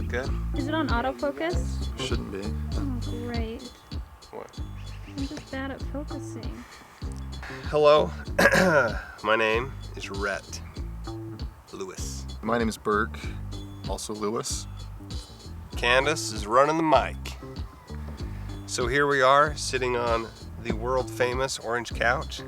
look good? Is it on autofocus? Shouldn't be. Oh, great. What? I'm just bad at focusing. Hello, my name is Rhett Lewis. My name is Burke, also Lewis. Candace is running the mic. So here we are, sitting on the world famous orange couch.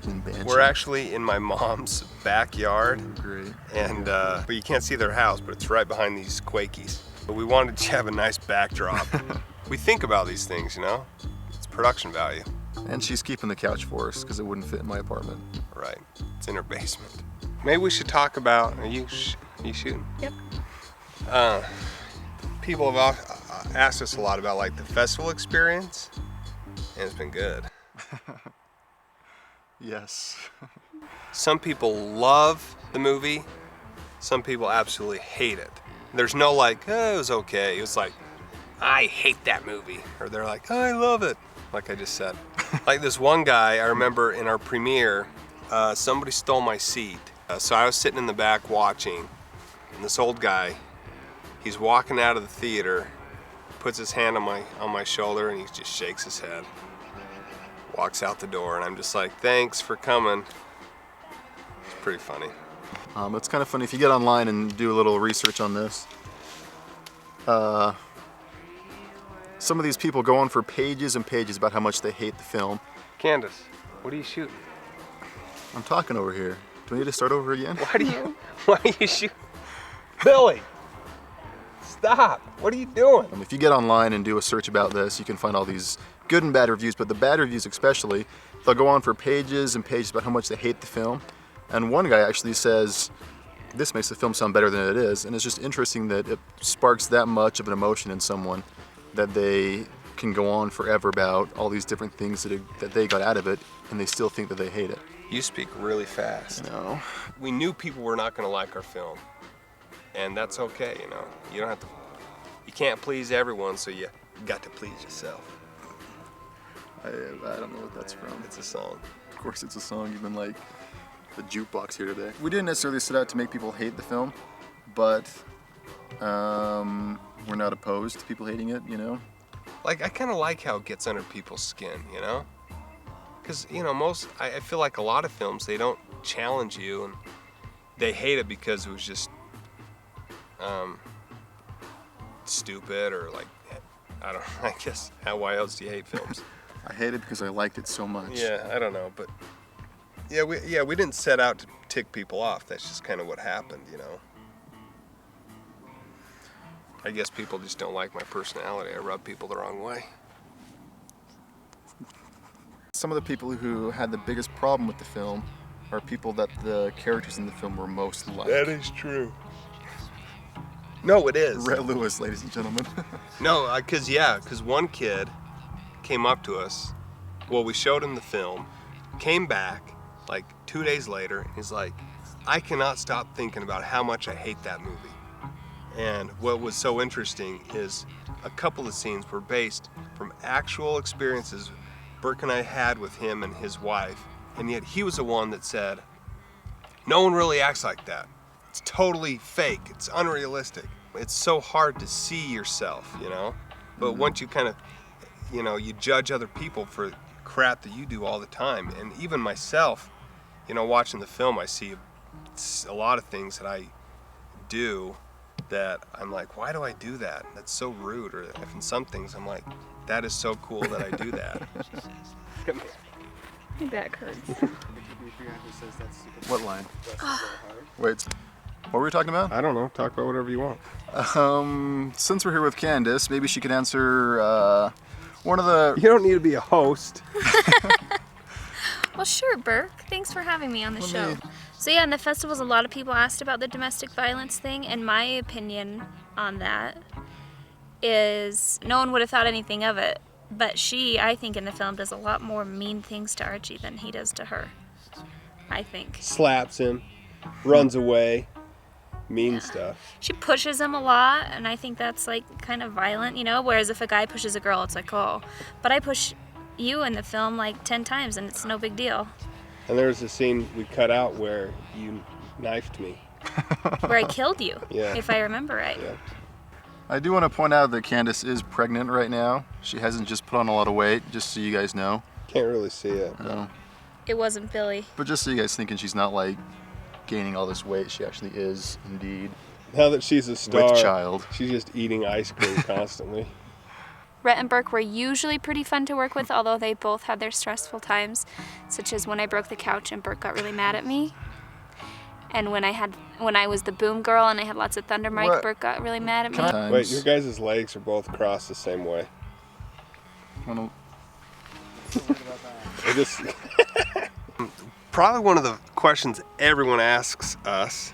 In Banshee. We're actually in my mom's backyard. Great. And but you can't see their house, but it's right behind these Quakies. But we wanted to have a nice backdrop. We think about these things, you know? It's production value. And she's keeping the couch for us because it wouldn't fit in my apartment. Right. It's in her basement. Maybe we should talk about. Are you shooting? Yep. People have asked us a lot about like the festival experience, and it's been good. Yes. Some people love the movie. Some people absolutely hate it. There's no like, oh, it was okay. It was like, I hate that movie. Or they're like, oh, I love it. Like I just said. Like this one guy, I remember in our premiere, somebody stole my seat. So I was sitting in the back watching, and this old guy, he's walking out of the theater, puts his hand on my shoulder, and he just shakes his head. Walks out the door, and I'm just like, thanks for coming. It's pretty funny. It's kind of funny if you get online and do a little research on this. Some of these people go on for pages and pages about how much they hate the film. Candace, what are you shooting? I'm talking over here. Do we need to start over again? Why are you shooting? Billy, stop. What are you doing? If you get online and do a search about this, you can find all these good and bad reviews, but the bad reviews especially, they'll go on for pages and pages about how much they hate the film. And one guy actually says, this makes the film sound better than it is. And it's just interesting that it sparks that much of an emotion in someone that they can go on forever about all these different things that they got out of it, and they still think that they hate it. You speak really fast. No. We knew people were not going to like our film, and that's okay, you know. You don't have to. You can't please everyone, so you got to please yourself. I don't know what that's from. It's a song. Of course it's a song, even like the jukebox here today. We didn't necessarily set out to make people hate the film, but we're not opposed to people hating it, you know? Like, I kind of like how it gets under people's skin, you know? Because, you know, I feel like a lot of films, they don't challenge you, and they hate it because it was just stupid, or like, I don't know, I guess, why else do you hate films? I hate it because I liked it so much. Yeah, I don't know, but yeah, we didn't set out to tick people off. That's just kind of what happened, you know. I guess people just don't like my personality. I rub people the wrong way. Some of the people who had the biggest problem with the film are people that the characters in the film were most like. That is true. No, it is. Rhett Lewis, ladies and gentlemen. No, because one kid came up to us. Well, we showed him the film, came back like 2 days later, and he's like, I cannot stop thinking about how much I hate that movie. And what was so interesting is a couple of scenes were based from actual experiences Burke and I had with him and his wife, and yet he was the one that said, no one really acts like that. It's totally fake. It's unrealistic. It's so hard to see yourself, you know? But once you kind of, you know, you judge other people for crap that you do all the time. And even myself, you know, watching the film, I see a lot of things that I do that I'm like, why do I do that? That's so rude. Or if in some things I'm like, that is so cool that I do that. Come here. My back hurts. What line? Wait, what were we talking about? I don't know. Talk about whatever you want. Since we're here with Candace, maybe she could answer one of the... You don't need to be a host. Well, sure, Burke. Thanks for having me on the show. So yeah, in the festivals, a lot of people asked about the domestic violence thing, and my opinion on that is no one would have thought anything of it. But she, I think, in the film does a lot more mean things to Archie than he does to her. I think. Slaps him, runs away, mean stuff. She pushes him a lot, and I think that's like kind of violent, you know? Whereas if a guy pushes a girl, it's like, oh. But I push you in the film like 10 times, and it's no big deal. And there was a scene we cut out where you knifed me. Where I killed you, Yeah. if I remember right. Yeah. I do want to point out that Candace is pregnant right now. She hasn't just put on a lot of weight, just so you guys know. Can't really see it. No. It wasn't Billy. But just so you guys thinking she's not like gaining all this weight, she actually is indeed. Now that she's a star, With child. she's just eating ice cream constantly. Rhett and Burke were usually pretty fun to work with, although they both had their stressful times, such as when I broke the couch and Burke got really mad at me. And when I was the boom girl and I had lots of thunder mic, What? Burke got really mad at me. Wait, your guys' legs are both crossed the same way. It just probably one of the questions everyone asks us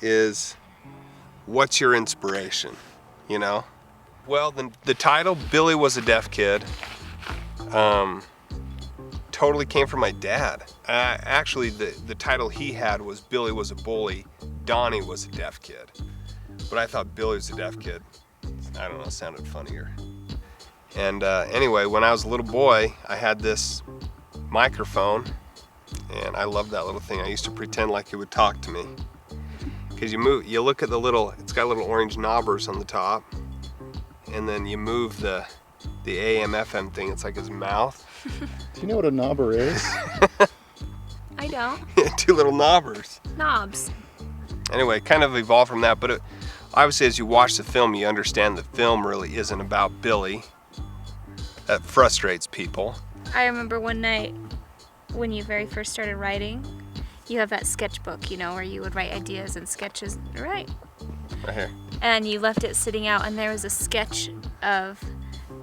is, what's your inspiration? You know? Well, the title, Billy Was a Deaf Kid, totally came from my dad. Actually, the title he had was Billy Was a Bully, Donnie Was a Deaf Kid. But I thought Billy Was a Deaf Kid, I don't know, sounded funnier. And anyway, when I was a little boy, I had this microphone, and I loved that little thing. I used to pretend like it would talk to me. Because you look at the little, it's got little orange knobbers on the top, and then you move the AM FM thing, it's like his mouth. Do you know what a knobber is? I don't. 2 little knobbers. Knobs. Anyway, kind of evolved from that, but obviously as you watch the film, you understand the film really isn't about Billy. That frustrates people. I remember one night when you very first started writing, you have that sketchbook, you know, where you would write ideas and sketches, right? Right here. And you left it sitting out, and there was a sketch of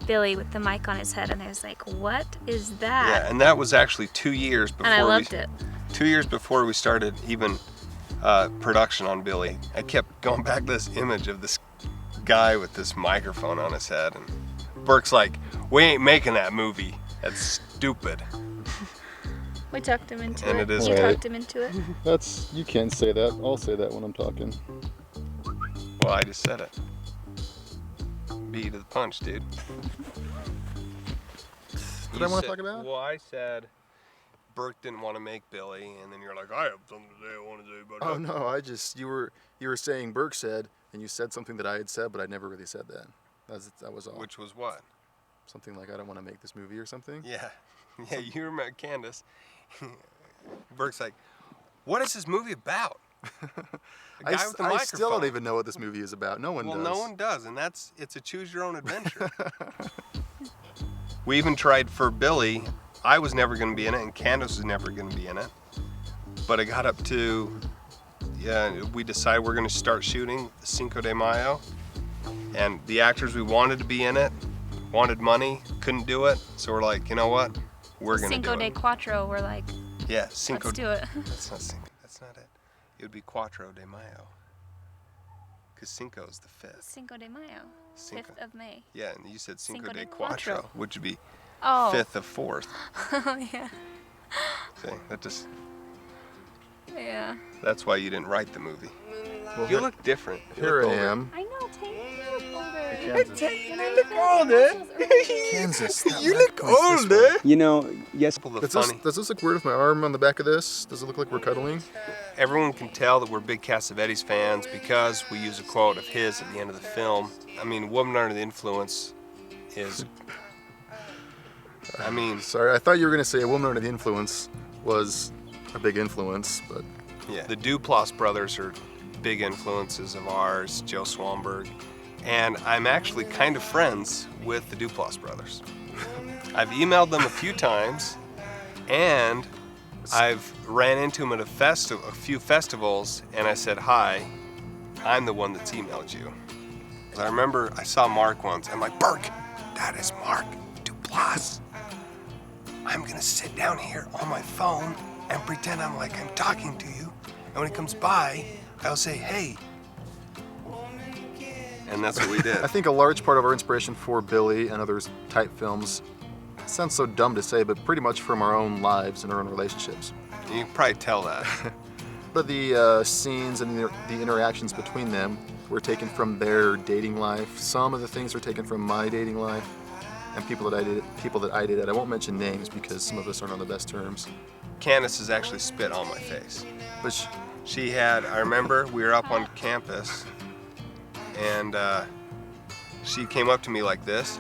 Billy with the mic on his head, and I was like, what is that? Yeah, and that was actually 2 years before And I loved it. 2 years before we started even production on Billy. I kept going back to this image of this guy with this microphone on his head, and Burke's like, we ain't making that movie. That's stupid. We talked him into And it. it is You right. talked him into it. You can say that. I'll say that when I'm talking. Well, I just said it. Beat to the punch, dude. What I want to talk about? Well, I said Burke didn't want to make Billy, and then you're like, I have something to say I want to do about Oh no, you were saying Burke said, and you said something that I had said, but I never really said that. That was all. Which was what? Something like I don't want to make this movie or something. Yeah. Yeah, you remember Candace. Burke's like, what is this movie about? A guy with a microphone. I still don't even know what this movie is about. No one does. Well, no one does, and it's a choose your own adventure. We even tried for Billy. I was never going to be in it, and Candace was never going to be in it. But it got up to, we decided we're going to start shooting Cinco de Mayo, and the actors we wanted to be in it wanted money, couldn't do it, so we're like, you know what? We're going to do Cinco de it. Cuatro, we're like, Yeah, Cinco. let's do it. That's not Cinco. That's not it. It would be Cuatro de Mayo. Because Cinco is the 5th. Cinco de Mayo, Cinco. 5th of May. Yeah, and you said Cinco, Cinco de de Cuatro, Cuatro. which would be Oh. 5th of 4th. Oh, yeah. See, Yeah. that's why you didn't write the movie. Well, You look different. You here look I older. am. I know, Tank. Kansas. You look older. You know, yes. Does this look weird with my arm on the back of this? Does it look like we're cuddling? Everyone can tell that we're big Cassavetes fans because we use a quote of his at the end of the film. I mean, Woman Under the Influence is... I mean... Sorry, I thought you were going to say a woman under the influence was a big influence, but... Yeah. The Duplass brothers are big influences of ours, Joe Swanberg. And I'm actually kind of friends with the Duplass brothers. I've emailed them a few times, and I've ran into them at a few festivals, and I said, hi, I'm the one that's emailed you. I remember I saw Mark once. I'm like, Burke, that is Mark Duplass. I'm gonna sit down here on my phone and pretend I'm talking to you. And when he comes by, I'll say, hey. And that's what we did. I think a large part of our inspiration for Billy and other type films, it sounds so dumb to say, but pretty much from our own lives and our own relationships. You can probably tell that. But the scenes and the interactions between them were taken from their dating life. Some of the things were taken from my dating life, and people that I dated. I won't mention names because some of us aren't on the best terms. Candace has actually spit on my face. But She had, I remember we were up on campus, and she came up to me like this.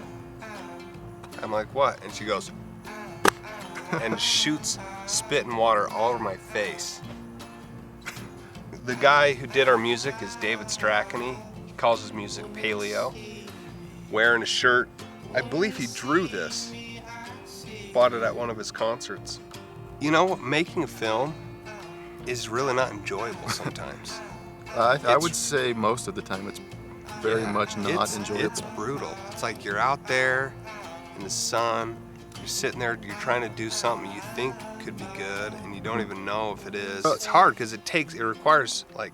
I'm like, what? And she goes, and shoots spit and water all over my face. The guy who did our music is David Strachany. He calls his music paleo. Wearing a shirt, I believe he drew this. Bought it at one of his concerts. You know, making a film is really not enjoyable sometimes. I would say most of the time it's very much not enjoyable. It's brutal. It's like you're out there in the sun, you're sitting there, you're trying to do something you think could be good, and you don't even know if it is. It's hard because it requires, like,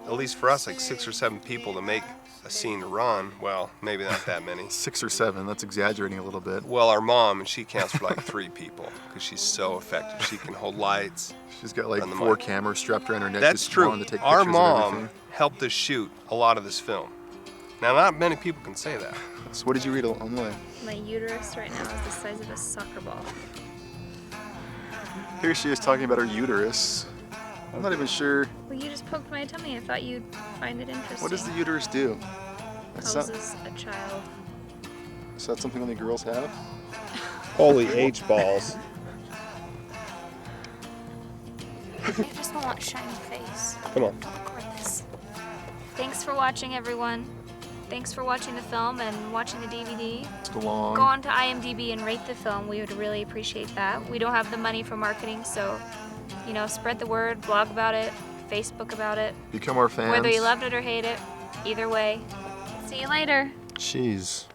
at least for us, like 6 or 7 people to make a scene to run. Well, maybe not that many. 6 or 7, that's exaggerating a little bit. Well, our mom, and she counts for like 3 people because she's so effective. She can hold lights. She's got like 4 cameras strapped around her neck. That's just true. wanting to take Our pictures of mom everything. helped us shoot a lot of this film. Now, not many people can say that. So what did you read online? My uterus right now is the size of a soccer ball. Here she is talking about her uterus. I'm not even sure. Well, you just poked my tummy. I thought you'd find it interesting. What does the uterus do? Houses a child. Is that something only girls have? Holy H balls. I just don't want a shiny face. Come on. Don't record this. Thanks for watching, everyone. Thanks for watching the film and watching the DVD. It's long. Go on to IMDb and rate the film. We would really appreciate that. We don't have the money for marketing, so, you know, spread the word, blog about it, Facebook about it. Become our fans. Whether you loved it or hate it, either way. See you later. Jeez.